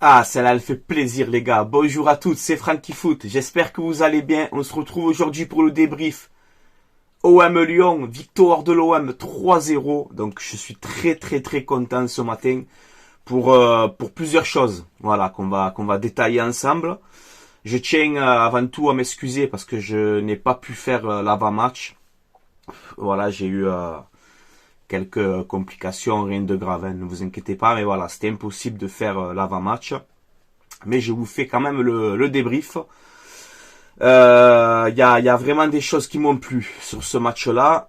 Ah, celle-là, elle fait plaisir, les gars. Bonjour à tous, c'est Franky Foot. J'espère que vous allez bien. On se retrouve aujourd'hui pour le débrief. OM Lyon, victoire de l'OM 3-0. Donc, je suis très content ce matin pour plusieurs choses. Voilà, qu'on va détailler ensemble. Je tiens avant tout à m'excuser parce que je n'ai pas pu faire l'avant-match. Voilà, j'ai eu quelques complications, rien de grave, hein, ne vous inquiétez pas. Mais voilà, c'était impossible de faire l'avant-match. Mais je vous fais quand même le débrief. Il y a vraiment des choses qui m'ont plu sur ce match-là.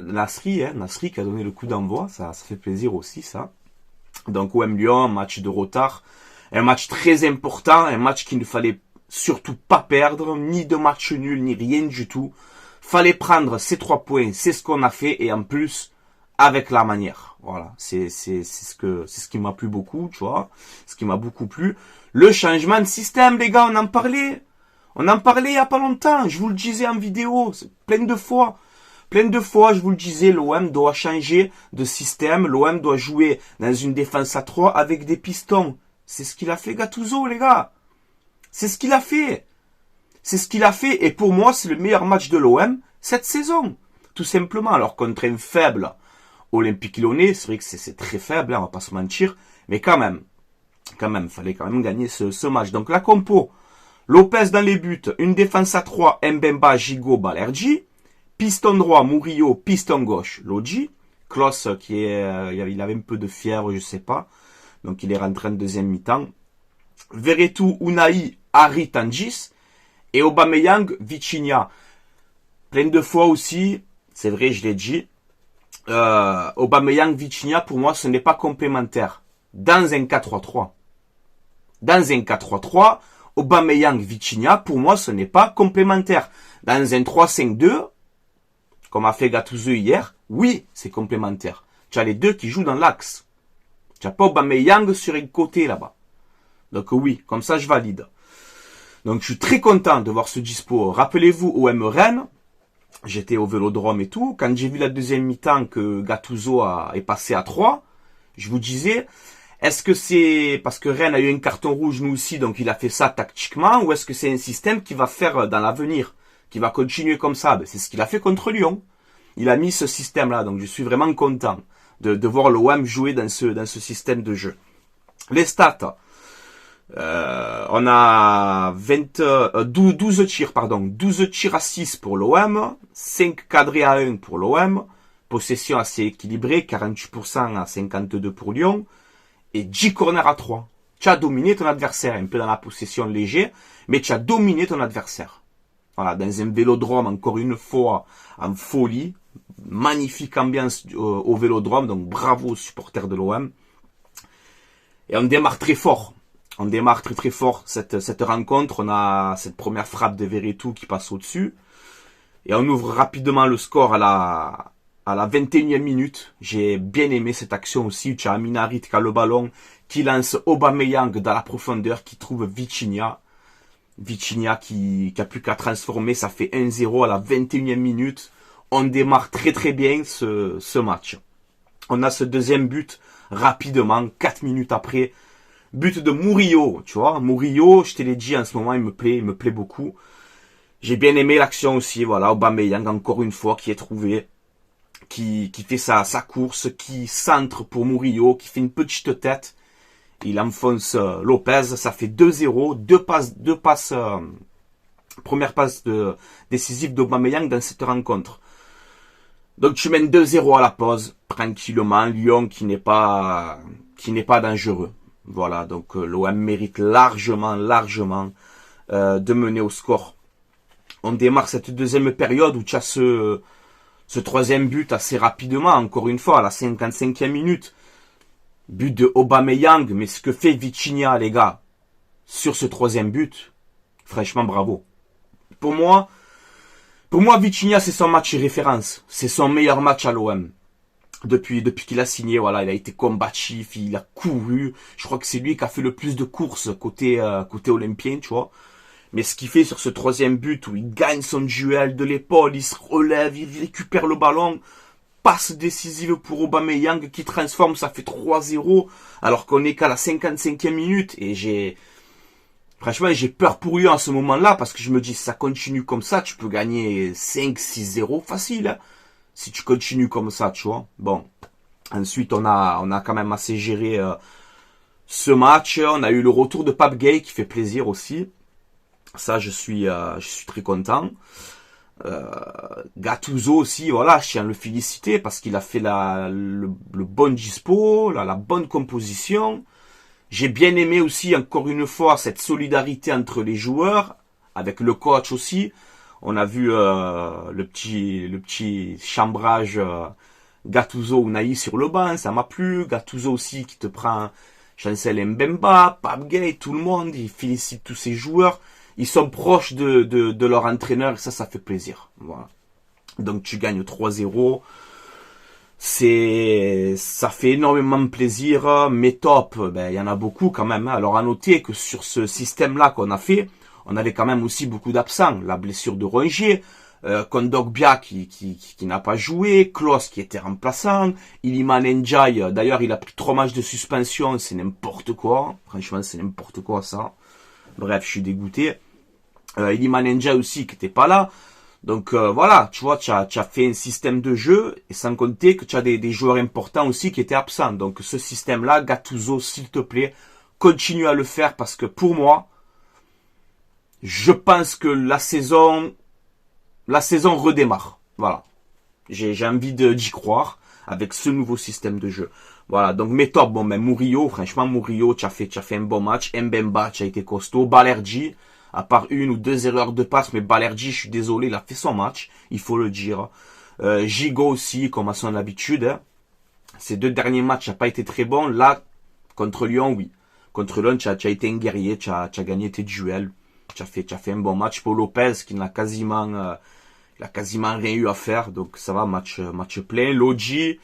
Nasri qui a donné le coup d'envoi, ça fait plaisir aussi ça. Donc OM Lyon, match de retard, un match très important, un match qu'il ne fallait surtout pas perdre, ni de match nul, ni rien du tout. Fallait prendre ces 3 points, c'est ce qu'on a fait, et en plus avec la manière. Voilà, c'est ce qui m'a plu beaucoup, tu vois, ce qui m'a beaucoup plu. Le changement de système, les gars, on en parlait il y a pas longtemps. Je vous le disais en vidéo, plein de fois, je vous le disais, l'OM doit changer de système, l'OM doit jouer dans une défense à 3 avec des pistons. C'est ce qu'il a fait Gattuso, les gars. C'est ce qu'il a fait. Et pour moi, c'est le meilleur match de l'OM cette saison. Tout simplement. Alors, contre un faible Olympique Lyonnais, c'est vrai que c'est très faible, hein, on va pas se mentir. Mais quand même, fallait quand même gagner ce match. Donc, la compo. Lopez dans les buts, une défense à 3, Mbemba, Gigot, Balerdi. Piston droit, Murillo, piston gauche, Lodji. Klos, il avait un peu de fièvre, je sais pas. Donc, il est rentré en deuxième mi-temps. Veretout, Unai, Harry, Tangis. Et Aubameyang, Vitinha. Plein de fois aussi, c'est vrai, je l'ai dit, Aubameyang, Vitinha, pour moi, ce n'est pas complémentaire. Dans un 4-3-3. Aubameyang, Vitinha, pour moi, ce n'est pas complémentaire. Dans un 3-5-2, comme a fait Gattuso hier, oui, c'est complémentaire. Tu as les deux qui jouent dans l'axe. Tu n'as pas Aubameyang sur un côté là-bas. Donc oui, comme ça, je valide. Donc je suis très content de voir ce dispo. Rappelez-vous, OM Rennes, j'étais au Vélodrome et tout. Quand j'ai vu la deuxième mi-temps que Gattuso est passé à 3, je vous disais, est-ce que c'est parce que Rennes a eu un carton rouge nous aussi, donc il a fait ça tactiquement, ou est-ce que c'est un système qui va faire dans l'avenir, qui va continuer comme ça? C'est ce qu'il a fait contre Lyon. Il a mis ce système-là, donc je suis vraiment content de voir l'OM jouer dans ce système de jeu. Les stats. On a 12 tirs, 12 tirs à 6 pour l'OM, 5 cadrés à 1 pour l'OM, possession assez équilibrée, 48% à 52 pour Lyon, et 10 corners à 3. Tu as dominé ton adversaire, un peu dans la possession léger, mais tu as dominé ton adversaire. Voilà, dans un Vélodrome, encore une fois, en folie, magnifique ambiance au Vélodrome, donc bravo aux supporters de l'OM. Et on démarre très fort. On démarre très fort cette rencontre. On a cette première frappe de Veretout qui passe au-dessus. Et on ouvre rapidement le score à la 21e minute. J'ai bien aimé cette action aussi. Tu as Amin Harit qui a le ballon, qui lance Aubameyang dans la profondeur, qui trouve Vitinha. Vitinha qui a plus qu'à transformer. Ça fait 1-0 à la 21e minute. On démarre très bien ce match. On a ce deuxième but rapidement, 4 minutes après. But de Murillo, tu vois. Murillo, je te l'ai dit en ce moment, il me plaît beaucoup. J'ai bien aimé l'action aussi, voilà. Aubameyang, encore une fois, qui est trouvé, qui fait sa course, qui centre pour Murillo, qui fait une petite tête. Il enfonce Lopez, ça fait 2-0, deux passes, première passe décisive d'Aubameyang dans cette rencontre. Donc tu mènes 2-0 à la pause, tranquillement. Lyon qui n'est pas dangereux. Voilà, donc l'OM mérite largement de mener au score. On démarre cette deuxième période où tu as ce troisième but assez rapidement, encore une fois, à la 55e minute. But de Aubameyang, mais ce que fait Vitinha, les gars, sur ce troisième but, franchement, bravo. Pour moi, Vitinha, c'est son match référence. C'est son meilleur match à l'OM. Depuis qu'il a signé, voilà, il a été combatif, il a couru. Je crois que c'est lui qui a fait le plus de courses côté olympien, tu vois. Mais ce qu'il fait sur ce troisième but où il gagne son duel de l'épaule, il se relève, il récupère le ballon. passe décisive pour Aubameyang qui transforme, ça fait 3-0, alors qu'on est qu'à la 55e minute. Et franchement, j'ai peur pour lui en ce moment-là, parce que je me dis, si ça continue comme ça, tu peux gagner 5-6-0 facile, hein, si tu continues comme ça, tu vois. Bon, ensuite, on a quand même assez géré ce match. On a eu le retour de Pape Gueye qui fait plaisir aussi. Ça, je suis très content. Gattuso aussi, voilà, je tiens à le féliciter parce qu'il a fait le bon dispo, la bonne composition. J'ai bien aimé aussi, encore une fois, cette solidarité entre les joueurs, avec le coach aussi. On a vu le petit chambrage Gattuso Unai sur le banc, ça m'a plu. Gattuso aussi qui te prend Chancel Mbemba, Pape Gueye, tout le monde, il félicite tous ses joueurs. Ils sont proches de leur entraîneur, et ça fait plaisir. Voilà. Donc tu gagnes 3-0. Ça fait énormément plaisir. Mes tops, il y en a beaucoup quand même. Alors à noter que sur ce système-là qu'on a fait, on avait quand même aussi beaucoup d'absents. La blessure de Rongier, Kondogbia qui n'a pas joué, Klose qui était remplaçant, Iliman Ndiaye, d'ailleurs il a pris 3 matchs de suspension, c'est n'importe quoi. Franchement, c'est n'importe quoi ça. Bref, je suis dégoûté. Iliman Ndiaye aussi qui était pas là. Donc voilà, tu vois, tu as fait un système de jeu, et sans compter que tu as des joueurs importants aussi qui étaient absents. Donc ce système-là, Gattuso, s'il te plaît, continue à le faire, parce que pour moi, je pense que la saison redémarre. Voilà. J'ai envie d'y croire avec ce nouveau système de jeu. Voilà, donc mes tops, Murillo, franchement, Murillo, tu as fait un bon match. Mbemba, tu as été costaud. Balerdi, à part 1 ou 2 erreurs de passe, mais Balerdi, je suis désolé, il a fait son match, il faut le dire. Gigot aussi, comme à son habitude. Hein. Ces 2 derniers matchs n'ont pas été très bons. Là, contre Lyon, oui. Contre Lyon, tu as été un guerrier, tu as gagné tes duels. Tu as fait un bon match. Paul Lopez, qui n'a quasiment rien eu à faire. Donc ça va, match plein. Lodji,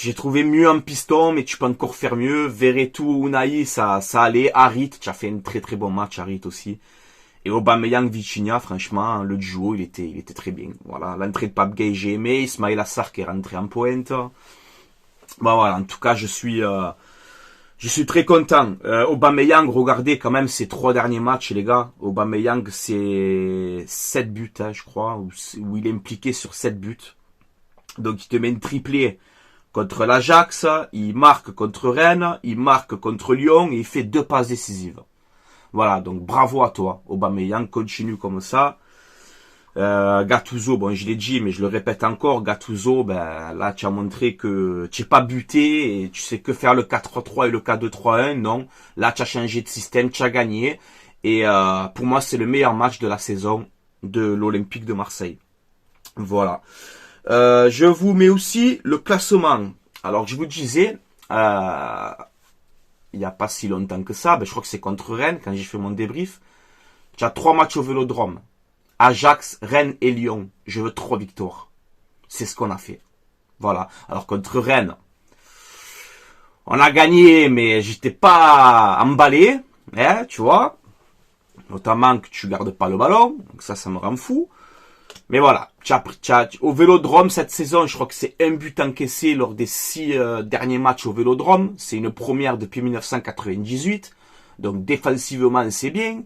j'ai trouvé mieux en piston, mais tu peux encore faire mieux. Verretou, Unai, ça allait. Harit, tu as fait un très très bon match, Harit aussi. Et Aubameyang, Vitinha, franchement, le duo, il était très bien. Voilà, l'entrée de Pape Gueye, j'ai aimé. Ismail Assar qui est rentré en pointe. Bon voilà, en tout cas, je suis très content. Aubameyang, regardez quand même ces 3 derniers matchs, les gars. Aubameyang, c'est 7 buts, hein, je crois, où il est impliqué sur 7 buts. Donc il te met une triplée contre l'Ajax, il marque contre Rennes, il marque contre Lyon, et il fait 2 passes décisives. Voilà, donc bravo à toi, Aubameyang, continue comme ça. Gattuso, je l'ai dit, mais je le répète encore, Gattuso, là, tu as montré que tu n'es pas buté, et tu sais que faire le 4-3-3 et le 4-2-3-1, non. Là, tu as changé de système, tu as gagné, et pour moi, c'est le meilleur match de la saison de l'Olympique de Marseille. Voilà. Je vous mets aussi le classement. Alors, je vous disais, il n'y a pas si longtemps que ça, je crois que c'est contre Rennes, quand j'ai fait mon débrief, tu as 3 matchs au Vélodrome. Ajax, Rennes et Lyon. Je veux 3 victoires. C'est ce qu'on a fait. Voilà. Alors, contre Rennes, on a gagné, mais j'étais pas emballé, hein, tu vois. Notamment que tu gardes pas le ballon, donc ça me rend fou. Mais voilà, au Vélodrome cette saison, je crois que c'est 1 but encaissé lors des 6 derniers matchs au Vélodrome. C'est une première depuis 1998. Donc défensivement, c'est bien.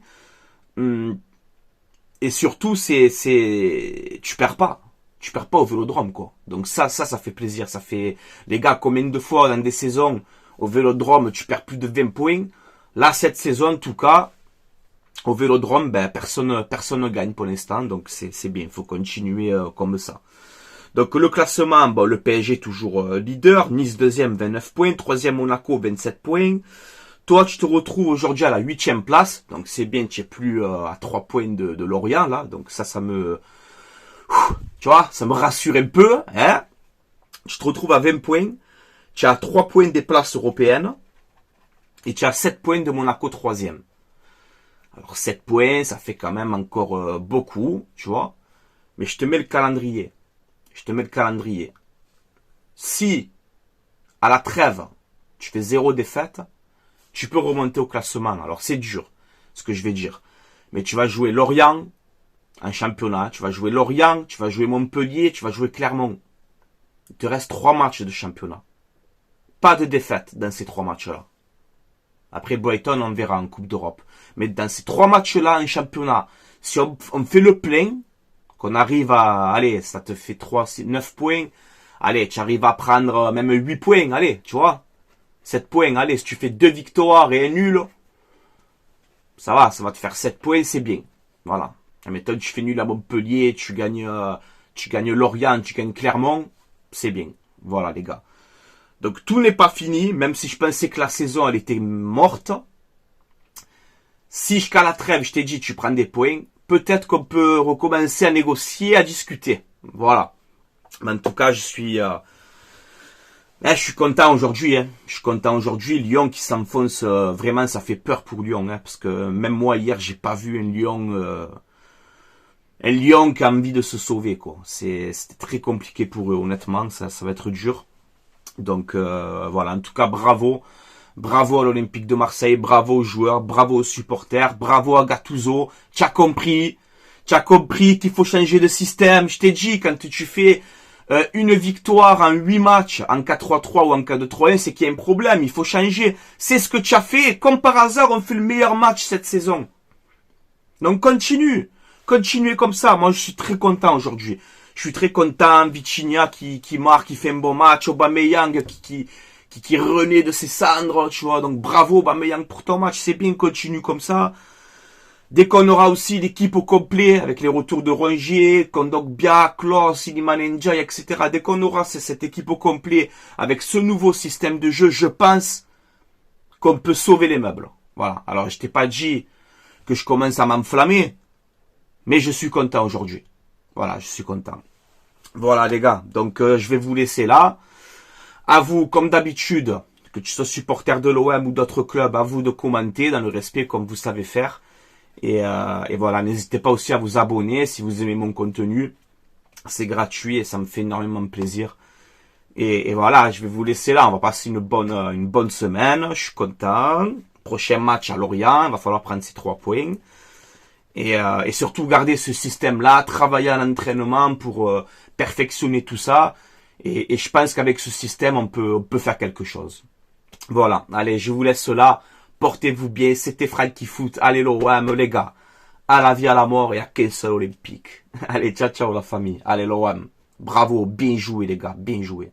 Et surtout, tu perds pas. Tu perds pas au Vélodrome, quoi. Donc ça fait plaisir. Ça fait, les gars, combien de fois dans des saisons au Vélodrome, tu perds plus de 20 points. Là, cette saison, en tout cas, au Vélodrome, personne ne gagne pour l'instant, donc c'est bien, il faut continuer comme ça. Donc le classement, le PSG toujours leader, Nice 2e, 29 points, 3e Monaco, 27 points. Toi, tu te retrouves aujourd'hui à la 8e place, donc c'est bien, tu es plus à 3 points de Lorient, là, donc ça me... Tu vois, ça me rassure un peu, hein. Tu te retrouves à 20 points, tu as 3 points des places européennes, et tu as 7 points de Monaco 3e. Alors 7 points, ça fait quand même encore beaucoup, tu vois. Mais je te mets le calendrier. Si, à la trêve, tu fais 0 défaite, tu peux remonter au classement. Alors c'est dur, ce que je vais dire. Mais tu vas jouer Lorient, en championnat. Tu vas jouer Lorient, tu vas jouer Montpellier, tu vas jouer Clermont. Il te reste 3 matchs de championnat. Pas de défaite dans ces 3 matchs-là. Après Brighton, on verra en Coupe d'Europe. Mais dans ces 3 matchs-là en championnat, si on fait le plein, qu'on arrive à, allez, ça te fait 3, 6, 9 points. Allez, tu arrives à prendre même 8 points, allez, tu vois. 7 points, allez, si tu fais 2 victoires et un nul, ça va te faire 7 points, c'est bien. Voilà. La méthode, tu fais nul à Montpellier, tu gagnes Lorient, tu gagnes Clermont, c'est bien. Voilà, les gars. Donc, tout n'est pas fini, même si je pensais que la saison, elle était morte. Si jusqu'à la trêve, je t'ai dit, tu prends des points, peut-être qu'on peut recommencer à négocier, à discuter. Voilà. Mais en tout cas, je suis content aujourd'hui. Hein. Je suis content aujourd'hui. Lyon qui s'enfonce, vraiment, ça fait peur pour Lyon. Hein, parce que même moi, hier, j'ai pas vu un Lyon qui a envie de se sauver. Quoi. C'était très compliqué pour eux, honnêtement. Ça va être dur. Donc, voilà. En tout cas, bravo. Bravo à l'Olympique de Marseille. Bravo aux joueurs. Bravo aux supporters. Bravo à Gattuso. Tu as compris qu'il faut changer de système. Je t'ai dit, quand tu fais une victoire en 8 matchs, en 4-3-3 ou en 4-2-3-1, c'est qu'il y a un problème, il faut changer. C'est ce que tu as fait. Comme par hasard, on fait le meilleur match cette saison. Donc continue. Continuez comme ça. Moi, je suis très content aujourd'hui. Je suis très content. Vitinha qui marque, qui fait un bon match. Aubameyang qui renaît de ses cendres, tu vois. Donc bravo Aubameyang pour ton match. C'est bien, continue comme ça. Dès qu'on aura aussi l'équipe au complet, avec les retours de Rongier, Kondogbia, Klos, Iliman Ndiaye, etc. Dès qu'on aura cette équipe au complet, avec ce nouveau système de jeu, je pense qu'on peut sauver les meubles. Voilà. Alors, je t'ai pas dit que je commence à m'enflammer, mais je suis content aujourd'hui. Voilà, je suis content. Voilà, les gars. Donc, je vais vous laisser là. À vous, comme d'habitude, que tu sois supporter de l'OM ou d'autres clubs, à vous de commenter dans le respect comme vous savez faire. Et voilà, n'hésitez pas aussi à vous abonner si vous aimez mon contenu. C'est gratuit et ça me fait énormément plaisir. Et voilà, je vais vous laisser là. On va passer une bonne semaine. Je suis content. Prochain match à Lorient. Il va falloir prendre ces 3 points. Et surtout garder ce système-là, travailler à l'entraînement pour perfectionner tout ça. Et je pense qu'avec ce système, on peut faire quelque chose. Voilà, allez, je vous laisse là. Portez-vous bien, c'était Franky Foot. Allez l'OM, les gars. À la vie, à la mort et à qu'un seul olympique. Allez, ciao, ciao la famille. Allez l'OM. Bravo, bien joué les gars, bien joué.